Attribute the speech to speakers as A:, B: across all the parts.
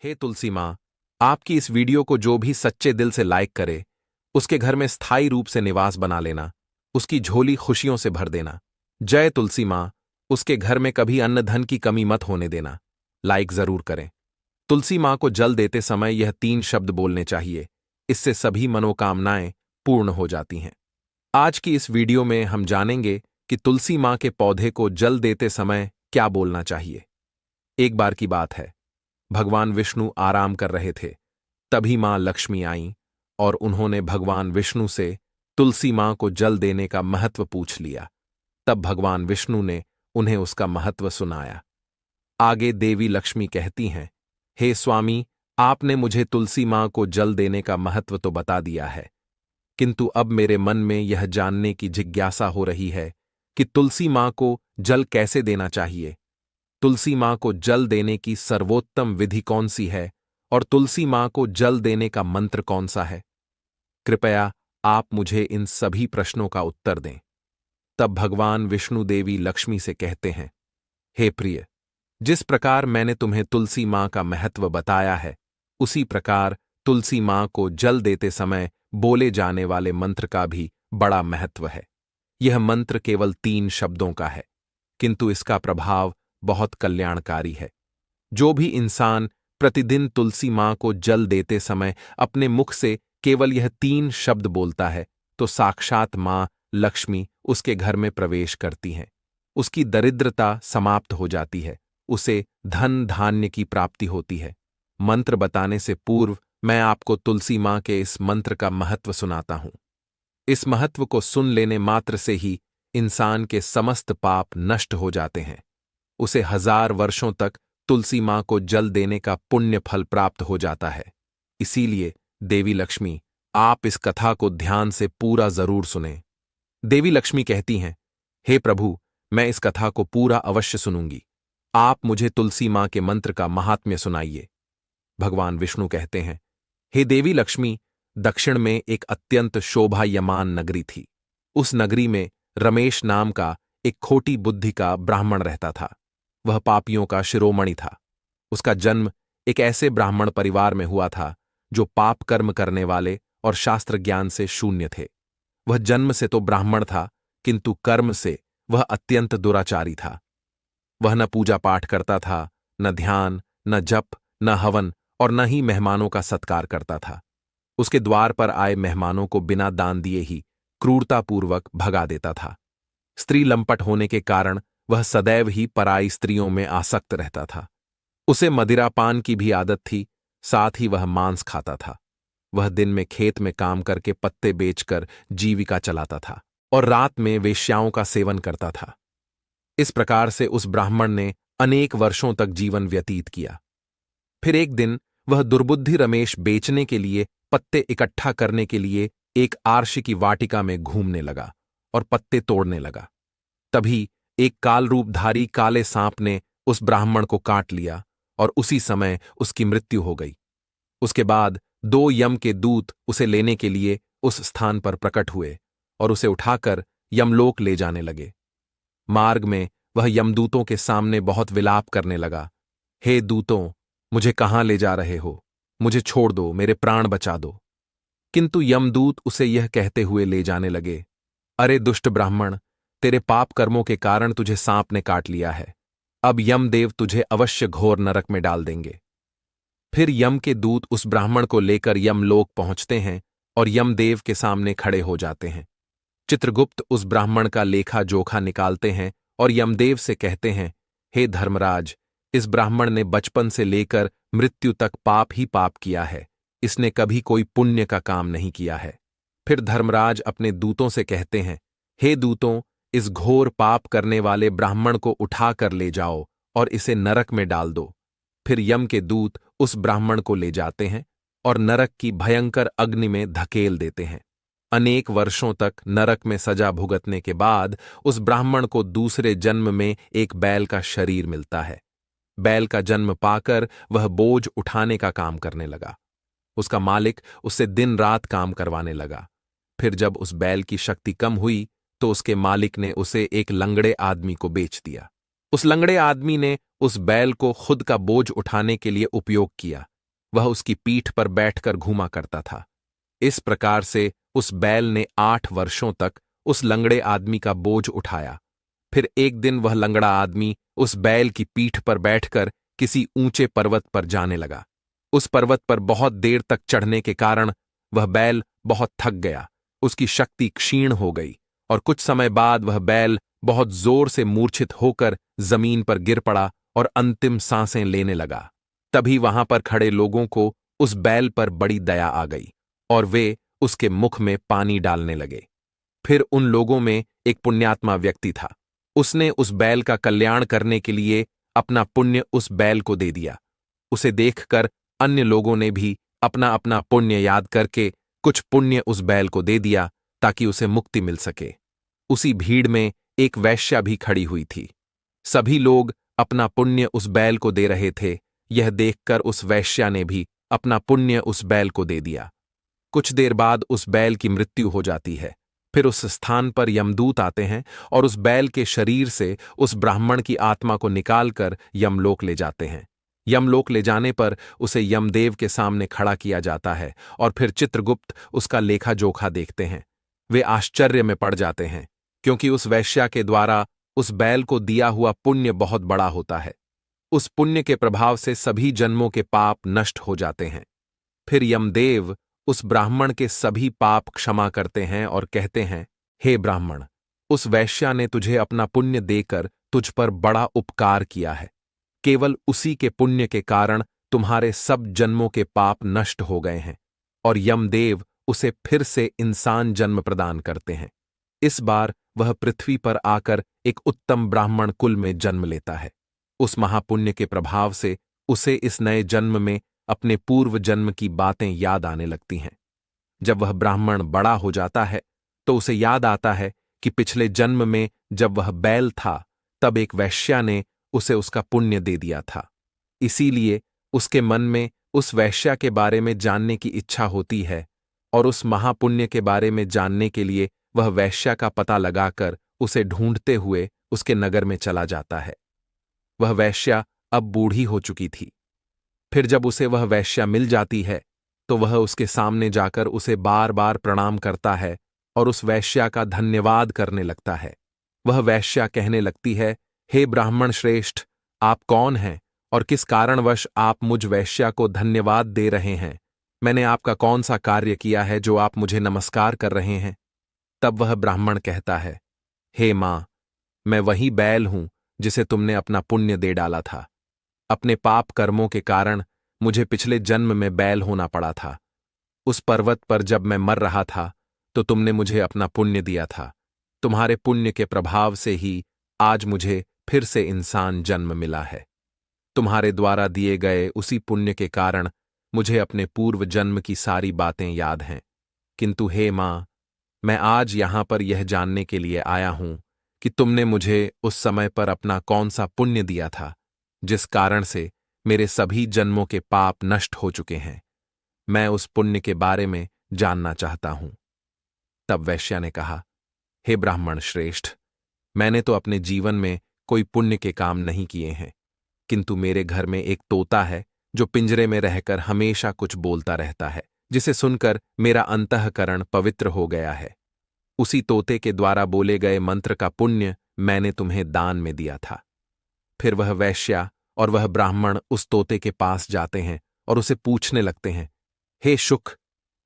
A: हे तुलसी माँ, आपकी इस वीडियो को जो भी सच्चे दिल से लाइक करे, उसके घर में स्थायी रूप से निवास बना लेना, उसकी झोली खुशियों से भर देना। जय तुलसी माँ, उसके घर में कभी अन्न धन की कमी मत होने देना। लाइक जरूर करें। तुलसी माँ को जल देते समय यह 3 शब्द बोलने चाहिए, इससे सभी मनोकामनाएं पूर्ण हो जाती हैं। आज की इस वीडियो में हम जानेंगे कि तुलसी माँ के पौधे को जल देते समय क्या बोलना चाहिए। एक बार की बात है, भगवान विष्णु आराम कर रहे थे। तभी मां लक्ष्मी आईं और उन्होंने भगवान विष्णु से तुलसी मां को जल देने का महत्व पूछ लिया। तब भगवान विष्णु ने उन्हें उसका महत्व सुनाया। आगे देवी लक्ष्मी कहती हैं, हे स्वामी, आपने मुझे तुलसी मां को जल देने का महत्व तो बता दिया है, किंतु अब मेरे मन में यह जानने की जिज्ञासा हो रही है कि तुलसी मां को जल कैसे देना चाहिए। तुलसी मां को जल देने की सर्वोत्तम विधि कौन सी है और तुलसी मां को जल देने का मंत्र कौन सा है? कृपया आप मुझे इन सभी प्रश्नों का उत्तर दें। तब भगवान विष्णु देवी लक्ष्मी से कहते हैं, हे प्रिय, जिस प्रकार मैंने तुम्हें तुलसी मां का महत्व बताया है, उसी प्रकार तुलसी मां को जल देते समय बोले जाने वाले मंत्र का भी बड़ा महत्व है। यह मंत्र केवल 3 शब्दों का है, किंतु इसका प्रभाव बहुत कल्याणकारी है। जो भी इंसान प्रतिदिन तुलसी मां को जल देते समय अपने मुख से केवल यह 3 शब्द बोलता है, तो साक्षात मां लक्ष्मी उसके घर में प्रवेश करती हैं। उसकी दरिद्रता समाप्त हो जाती है, उसे धन धान्य की प्राप्ति होती है। मंत्र बताने से पूर्व मैं आपको तुलसी मां के इस मंत्र का महत्व सुनाता हूं। इस महत्व को सुन लेने मात्र से ही इंसान के समस्त पाप नष्ट हो जाते हैं। उसे 1000 वर्षों तक तुलसी मां को जल देने का पुण्य फल प्राप्त हो जाता है। इसीलिए देवी लक्ष्मी, आप इस कथा को ध्यान से पूरा जरूर सुनें। देवी लक्ष्मी कहती हैं, हे प्रभु, मैं इस कथा को पूरा अवश्य सुनूंगी। आप मुझे तुलसी मां के मंत्र का महात्म्य सुनाइए। भगवान विष्णु कहते हैं, हे देवी लक्ष्मी, दक्षिण में एक अत्यंत शोभायमान नगरी थी। उस नगरी में रमेश नाम का एक खोटी बुद्धि का ब्राह्मण रहता था। वह पापियों का शिरोमणि था। उसका जन्म एक ऐसे ब्राह्मण परिवार में हुआ था जो पाप कर्म करने वाले और शास्त्र ज्ञान से शून्य थे। वह जन्म से तो ब्राह्मण था, किंतु कर्म से वह अत्यंत दुराचारी था। वह न पूजा पाठ करता था, न ध्यान, न जप, न हवन और न ही मेहमानों का सत्कार करता था। उसके द्वार पर आए मेहमानों को बिना दान दिए ही क्रूरतापूर्वक भगा देता था। स्त्री लंपट होने के कारण वह सदैव ही पराई स्त्रियों में आसक्त रहता था। उसे मदिरापान की भी आदत थी, साथ ही वह मांस खाता था। वह दिन में खेत में काम करके पत्ते बेचकर जीविका चलाता था और रात में वेश्याओं का सेवन करता था। इस प्रकार से उस ब्राह्मण ने अनेक वर्षों तक जीवन व्यतीत किया। फिर एक दिन वह दुर्बुद्धि रमेश बेचने के लिए, पत्ते इकट्ठा करने के लिए एक आर्ष की वाटिका में घूमने लगा और पत्ते तोड़ने लगा। तभी एक काल रूपधारी काले सांप ने उस ब्राह्मण को काट लिया और उसी समय उसकी मृत्यु हो गई। उसके बाद 2 यम के दूत उसे लेने के लिए उस स्थान पर प्रकट हुए और उसे उठाकर यमलोक ले जाने लगे। मार्ग में वह यमदूतों के सामने बहुत विलाप करने लगा, हे दूतों, मुझे कहां ले जा रहे हो? मुझे छोड़ दो, मेरे प्राण बचा दो। किंतु यमदूत उसे यह कहते हुए ले जाने लगे, अरे दुष्ट ब्राह्मण, तेरे पाप कर्मों के कारण तुझे सांप ने काट लिया है। अब यमदेव तुझे अवश्य घोर नरक में डाल देंगे। फिर यम के दूत उस ब्राह्मण को लेकर यमलोक पहुंचते हैं और यमदेव के सामने खड़े हो जाते हैं। चित्रगुप्त उस ब्राह्मण का लेखा जोखा निकालते हैं और यमदेव से कहते हैं, हे धर्मराज, इस ब्राह्मण ने बचपन से लेकर मृत्यु तक पाप ही पाप किया है। इसने कभी कोई पुण्य का काम नहीं किया है। फिर धर्मराज अपने दूतों से कहते हैं, हे दूतों, इस घोर पाप करने वाले ब्राह्मण को उठाकर ले जाओ और इसे नरक में डाल दो। फिर यम के दूत उस ब्राह्मण को ले जाते हैं और नरक की भयंकर अग्नि में धकेल देते हैं। अनेक वर्षों तक नरक में सजा भुगतने के बाद उस ब्राह्मण को दूसरे जन्म में एक बैल का शरीर मिलता है। बैल का जन्म पाकर वह बोझ उठाने का काम करने लगा। उसका मालिक उससे दिन रात काम करवाने लगा। फिर जब उस बैल की शक्ति कम हुई तो उसके मालिक ने उसे एक लंगड़े आदमी को बेच दिया। उस लंगड़े आदमी ने उस बैल को खुद का बोझ उठाने के लिए उपयोग किया। वह उसकी पीठ पर बैठकर घूमा करता था। इस प्रकार से उस बैल ने 8 वर्षों तक उस लंगड़े आदमी का बोझ उठाया। फिर एक दिन वह लंगड़ा आदमी उस बैल की पीठ पर बैठकर किसी ऊंचे पर्वत पर जाने लगा। उस पर्वत पर बहुत देर तक चढ़ने के कारण वह बैल बहुत थक गया, उसकी शक्ति क्षीण हो गई और कुछ समय बाद वह बैल बहुत जोर से मूर्छित होकर जमीन पर गिर पड़ा और अंतिम सांसें लेने लगा। तभी वहां पर खड़े लोगों को उस बैल पर बड़ी दया आ गई और वे उसके मुख में पानी डालने लगे। फिर उन लोगों में एक पुण्यात्मा व्यक्ति था। उसने उस बैल का कल्याण करने के लिए अपना पुण्य उस बैल को दे दिया। उसे देखकर अन्य लोगों ने भी अपना अपना पुण्य याद करके कुछ पुण्य उस बैल को दे दिया ताकि उसे मुक्ति मिल सके। उसी भीड़ में एक वैश्या भी खड़ी हुई थी। सभी लोग अपना पुण्य उस बैल को दे रहे थे। यह देखकर उस वैश्या ने भी अपना पुण्य उस बैल को दे दिया। कुछ देर बाद उस बैल की मृत्यु हो जाती है। फिर उस स्थान पर यमदूत आते हैं और उस बैल के शरीर से उस ब्राह्मण की आत्मा को निकालकर यमलोक ले जाते हैं। यमलोक ले जाने पर उसे यमदेव के सामने खड़ा किया जाता है और फिर चित्रगुप्त उसका लेखा जोखा देखते हैं। वे आश्चर्य में पड़ जाते हैं क्योंकि उस वैश्या के द्वारा उस बैल को दिया हुआ पुण्य बहुत बड़ा होता है। उस पुण्य के प्रभाव से सभी जन्मों के पाप नष्ट हो जाते हैं। फिर यमदेव उस ब्राह्मण के सभी पाप क्षमा करते हैं और कहते हैं, हे ब्राह्मण, उस वैश्या ने तुझे अपना पुण्य देकर तुझ पर बड़ा उपकार किया है। केवल उसी के पुण्य के कारण तुम्हारे सब जन्मों के पाप नष्ट हो गए हैं और यमदेव उसे फिर से इंसान जन्म प्रदान करते हैं। इस बार वह पृथ्वी पर आकर एक उत्तम ब्राह्मण कुल में जन्म लेता है। उस महापुण्य के प्रभाव से उसे इस नए जन्म में अपने पूर्व जन्म की बातें याद आने लगती हैं। जब वह ब्राह्मण बड़ा हो जाता है तो उसे याद आता है कि पिछले जन्म में जब वह बैल था तब एक वैश्या ने उसे उसका पुण्य दे दिया था। इसीलिए उसके मन में उस वैश्या के बारे में जानने की इच्छा होती है और उस महापुण्य के बारे में जानने के लिए वह वैश्या का पता लगाकर उसे ढूंढते हुए उसके नगर में चला जाता है। वह वैश्या अब बूढ़ी हो चुकी थी। फिर जब उसे वह वैश्या मिल जाती है तो वह उसके सामने जाकर उसे बार बार प्रणाम करता है और उस वैश्या का धन्यवाद करने लगता है। वह वैश्या कहने लगती है, हे ब्राह्मण श्रेष्ठ, आप कौन हैं और किस कारणवश आप मुझ वैश्या को धन्यवाद दे रहे हैं? मैंने आपका कौन सा कार्य किया है जो आप मुझे नमस्कार कर रहे हैं? तब वह ब्राह्मण कहता है, हे मां, मैं वही बैल हूं जिसे तुमने अपना पुण्य दे डाला था। अपने पाप कर्मों के कारण मुझे पिछले जन्म में बैल होना पड़ा था। उस पर्वत पर जब मैं मर रहा था तो तुमने मुझे अपना पुण्य दिया था। तुम्हारे पुण्य के प्रभाव से ही आज मुझे फिर से इंसान जन्म मिला है। तुम्हारे द्वारा दिए गए उसी पुण्य के कारण मुझे अपने पूर्व जन्म की सारी बातें याद हैं। किंतु हे मां, मैं आज यहां पर यह जानने के लिए आया हूं कि तुमने मुझे उस समय पर अपना कौन सा पुण्य दिया था जिस कारण से मेरे सभी जन्मों के पाप नष्ट हो चुके हैं। मैं उस पुण्य के बारे में जानना चाहता हूं। तब वैश्या ने कहा, हे ब्राह्मण श्रेष्ठ, मैंने तो अपने जीवन में कोई पुण्य के काम नहीं किए हैं, किंतु मेरे घर में एक तोता है जो पिंजरे में रहकर हमेशा कुछ बोलता रहता है, जिसे सुनकर मेरा अंतःकरण पवित्र हो गया है। उसी तोते के द्वारा बोले गए मंत्र का पुण्य मैंने तुम्हें दान में दिया था। फिर वह वैश्या और वह ब्राह्मण उस तोते के पास जाते हैं और उसे पूछने लगते हैं, हे शुक,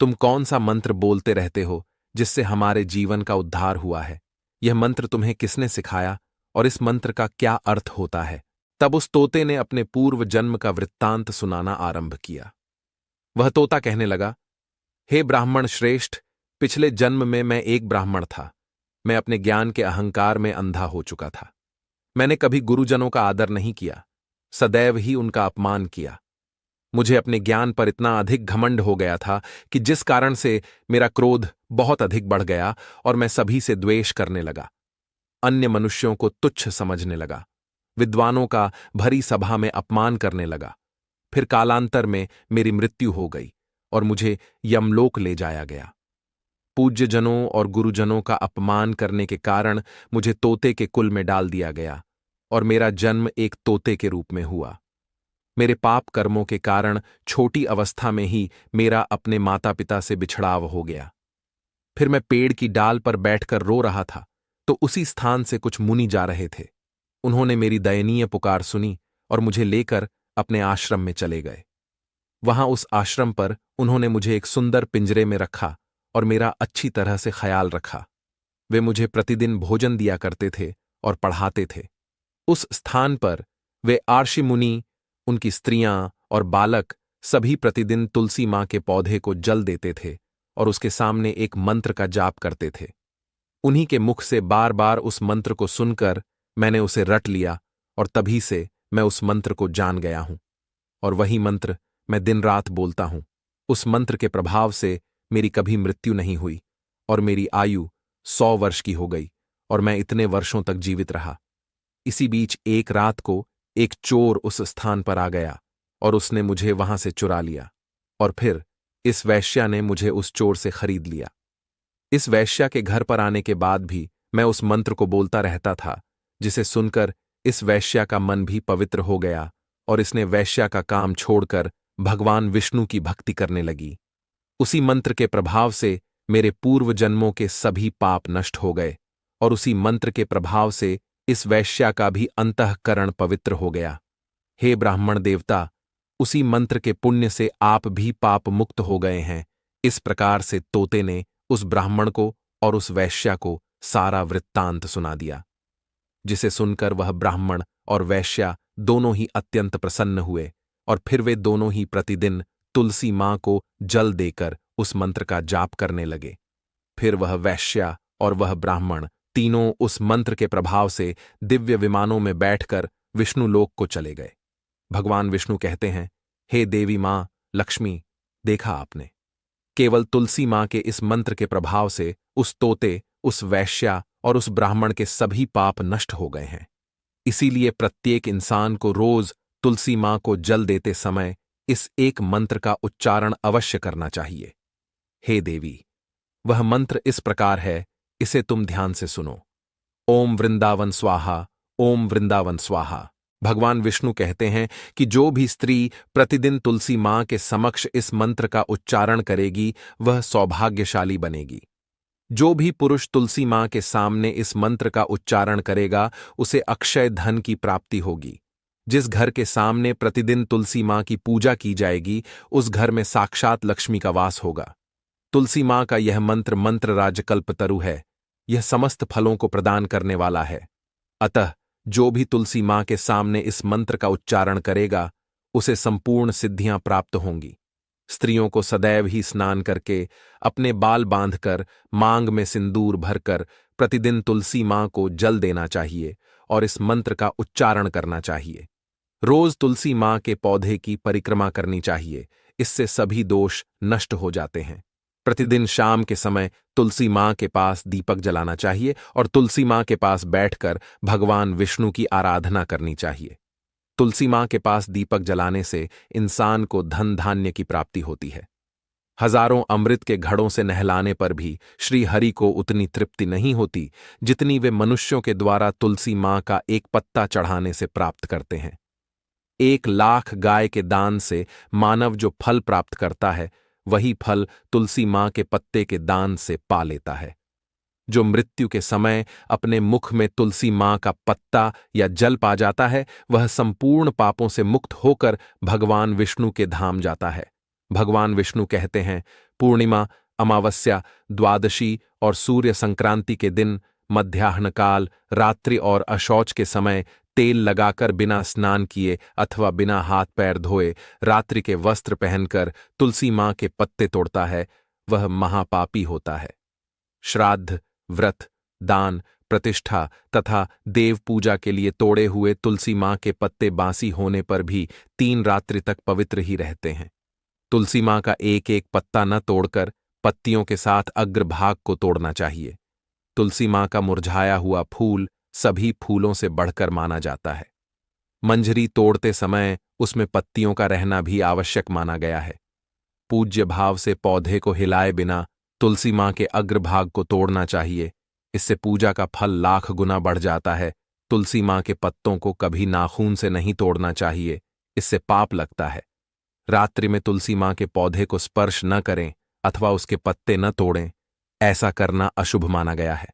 A: तुम कौन सा मंत्र बोलते रहते हो जिससे हमारे जीवन का उद्धार हुआ है? यह मंत्र तुम्हें किसने सिखाया और इस मंत्र का क्या अर्थ होता है? तब उस तोते ने अपने पूर्व जन्म का वृत्तांत सुनाना आरंभ किया। वह तोता कहने लगा, हे ब्राह्मण श्रेष्ठ, पिछले जन्म में मैं एक ब्राह्मण था। मैं अपने ज्ञान के अहंकार में अंधा हो चुका था। मैंने कभी गुरुजनों का आदर नहीं किया, सदैव ही उनका अपमान किया। मुझे अपने ज्ञान पर इतना अधिक घमंड हो गया था कि जिस कारण से मेरा क्रोध बहुत अधिक बढ़ गया और मैं सभी से द्वेष करने लगा। अन्य मनुष्यों को तुच्छ समझने लगा, विद्वानों का भरी सभा में अपमान करने लगा। फिर कालांतर में मेरी मृत्यु हो गई और मुझे यमलोक ले जाया गया। पूज्यजनों और गुरुजनों का अपमान करने के कारण मुझे तोते के कुल में डाल दिया गया। और मेरा जन्म एक तोते के रूप में हुआ। मेरे पाप कर्मों के कारण छोटी अवस्था में ही मेरा अपने माता पिता से बिछड़ाव हो गया। फिर मैं पेड़ की डाल पर बैठकर रो रहा था तो उसी स्थान से कुछ मुनि जा रहे थे। उन्होंने मेरी दयनीय पुकार सुनी और मुझे लेकर अपने आश्रम में चले गए। वहां उस आश्रम पर उन्होंने मुझे एक सुंदर पिंजरे में रखा और मेरा अच्छी तरह से ख्याल रखा। वे मुझे प्रतिदिन भोजन दिया करते थे और पढ़ाते थे। उस स्थान पर वे आर्षि मुनि, उनकी स्त्रियां और बालक सभी प्रतिदिन तुलसी मां के पौधे को जल देते थे और उसके सामने एक मंत्र का जाप करते थे। उन्हीं के मुख से बार बार उस मंत्र को सुनकर मैंने उसे रट लिया और तभी से मैं उस मंत्र को जान गया हूं और वही मंत्र मैं दिन रात बोलता हूं। उस मंत्र के प्रभाव से मेरी कभी मृत्यु नहीं हुई और मेरी आयु 100 वर्ष की हो गई और मैं इतने वर्षों तक जीवित रहा। इसी बीच एक रात को एक चोर उस स्थान पर आ गया और उसने मुझे वहां से चुरा लिया और फिर इस वैश्या ने मुझे उस चोर से खरीद लिया। इस वैश्या के घर पर आने के बाद भी मैं उस मंत्र को बोलता रहता था, जिसे सुनकर इस वैश्या का मन भी पवित्र हो गया और इसने वैश्या का काम छोड़कर भगवान विष्णु की भक्ति करने लगी। उसी मंत्र के प्रभाव से मेरे पूर्व जन्मों के सभी पाप नष्ट हो गए और उसी मंत्र के प्रभाव से इस वैश्या का भी अंतःकरण पवित्र हो गया। हे ब्राह्मण देवता, उसी मंत्र के पुण्य से आप भी पाप मुक्त हो गए हैं। इस प्रकार से तोते ने उस ब्राह्मण को और उस वैश्या को सारा वृत्तांत सुना दिया, जिसे सुनकर वह ब्राह्मण और वैश्या दोनों ही अत्यंत प्रसन्न हुए और फिर वे दोनों ही प्रतिदिन तुलसी मां को जल देकर उस मंत्र का जाप करने लगे। फिर वह वैश्या और वह ब्राह्मण तीनों उस मंत्र के प्रभाव से दिव्य विमानों में बैठकर विष्णु लोक को चले गए। भगवान विष्णु कहते हैं, हे देवी मां लक्ष्मी, देखा आपने, केवल तुलसी मां के इस मंत्र के प्रभाव से उस तोते, उस वैश्या और उस ब्राह्मण के सभी पाप नष्ट हो गए हैं। इसीलिए प्रत्येक इंसान को रोज तुलसी मां को जल देते समय इस एक मंत्र का उच्चारण अवश्य करना चाहिए। हे देवी, वह मंत्र इस प्रकार है, इसे तुम ध्यान से सुनो। ओम वृंदावन स्वाहा, ओम वृंदावन स्वाहा। भगवान विष्णु कहते हैं कि जो भी स्त्री प्रतिदिन तुलसी मां के समक्ष इस मंत्र का उच्चारण करेगी वह सौभाग्यशाली बनेगी। जो भी पुरुष तुलसी मां के सामने इस मंत्र का उच्चारण करेगा उसे अक्षय धन की प्राप्ति होगी। जिस घर के सामने प्रतिदिन तुलसी मां की पूजा की जाएगी उस घर में साक्षात लक्ष्मी का वास होगा। तुलसी मां का यह मंत्र मंत्रराज कल्पतरु है। यह समस्त फलों को प्रदान करने वाला है। अतः जो भी तुलसी मां के सामने इस मंत्र का उच्चारण करेगा उसे संपूर्ण सिद्धियां प्राप्त होंगी। स्त्रियों को सदैव ही स्नान करके, अपने बाल बांधकर, मांग में सिंदूर भरकर प्रतिदिन तुलसी मां को जल देना चाहिए और इस मंत्र का उच्चारण करना चाहिए। रोज तुलसी मां के पौधे की परिक्रमा करनी चाहिए, इससे सभी दोष नष्ट हो जाते हैं। प्रतिदिन शाम के समय तुलसी मां के पास दीपक जलाना चाहिए और तुलसी मां के पास बैठकर भगवान विष्णु की आराधना करनी चाहिए। तुलसी मां के पास दीपक जलाने से इंसान को धन धान्य की प्राप्ति होती है। हजारों अमृत के घड़ों से नहलाने पर भी श्री हरि को उतनी तृप्ति नहीं होती जितनी वे मनुष्यों के द्वारा तुलसी मां का एक पत्ता चढ़ाने से प्राप्त करते हैं। 1,00,000 गाय के दान से मानव जो फल प्राप्त करता है वही फल तुलसी मां के पत्ते के दान से पा लेता है। जो मृत्यु के समय अपने मुख में तुलसी मां का पत्ता या जल पा जाता है वह संपूर्ण पापों से मुक्त होकर भगवान विष्णु के धाम जाता है। भगवान विष्णु कहते हैं, पूर्णिमा, अमावस्या, द्वादशी और सूर्य संक्रांति के दिन मध्याह्न काल, रात्रि और अशौच के समय तेल लगाकर बिना स्नान किए अथवा बिना हाथ पैर धोए रात्रि के वस्त्र पहनकर तुलसी मां के पत्ते तोड़ता है वह महापापी होता है। श्राद्ध, व्रत, दान, प्रतिष्ठा तथा देव पूजा के लिए तोड़े हुए तुलसी मां के पत्ते बासी होने पर भी 3 रात्रि तक पवित्र ही रहते हैं। तुलसी मां का एक एक पत्ता न तोड़कर पत्तियों के साथ अग्रभाग को तोड़ना चाहिए। तुलसी मां का मुरझाया हुआ फूल सभी फूलों से बढ़कर माना जाता है। मंजरी तोड़ते समय उसमें पत्तियों का रहना भी आवश्यक माना गया है। पूज्य भाव से पौधे को हिलाए बिना तुलसी मां के अग्रभाग को तोड़ना चाहिए। इससे पूजा का फल लाख गुना बढ़ जाता है तुलसी माँ के पत्तों को कभी नाखून से नहीं तोड़ना चाहिए, इससे पाप लगता है। रात्रि में तुलसी माँ के पौधे को स्पर्श न करें अथवा उसके पत्ते न तोड़ें, ऐसा करना अशुभ माना गया है।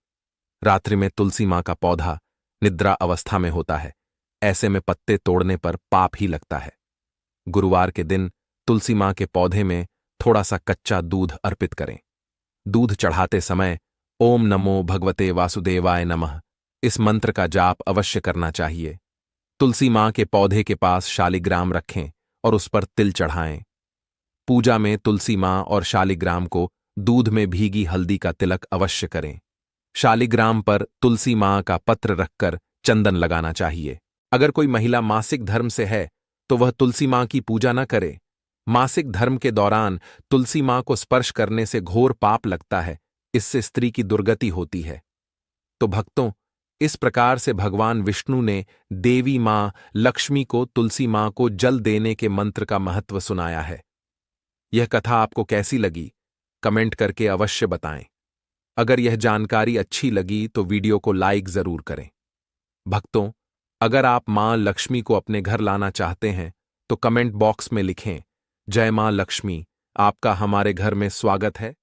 A: रात्रि में तुलसी माँ का पौधा निद्रा अवस्था में होता है, ऐसे में पत्ते तोड़ने पर पाप ही लगता है। गुरुवार के दिन तुलसी माँ के पौधे में थोड़ा सा कच्चा दूध अर्पित करें। दूध चढ़ाते समय ओम नमो भगवते वासुदेवाय नमः इस मंत्र का जाप अवश्य करना चाहिए। तुलसी माँ के पौधे के पास शालिग्राम रखें और उस पर तिल चढ़ाएं। पूजा में तुलसी माँ और शालिग्राम को दूध में भीगी हल्दी का तिलक अवश्य करें। शालिग्राम पर तुलसी माँ का पत्र रखकर चंदन लगाना चाहिए। अगर कोई महिला मासिक धर्म से है तो वह तुलसी माँ की पूजा न करे। मासिक धर्म के दौरान तुलसी माँ को स्पर्श करने से घोर पाप लगता है, इससे स्त्री की दुर्गति होती है। तो भक्तों, इस प्रकार से भगवान विष्णु ने देवी माँ लक्ष्मी को तुलसी माँ को जल देने के मंत्र का महत्व सुनाया है। यह कथा आपको कैसी लगी, कमेंट करके अवश्य बताएं। अगर यह जानकारी अच्छी लगी तो वीडियो को लाइक जरूर करें। भक्तों, अगर आप माँ लक्ष्मी को अपने घर लाना चाहते हैं तो कमेंट बॉक्स में लिखें, जय माँ लक्ष्मी, आपका हमारे घर में स्वागत है।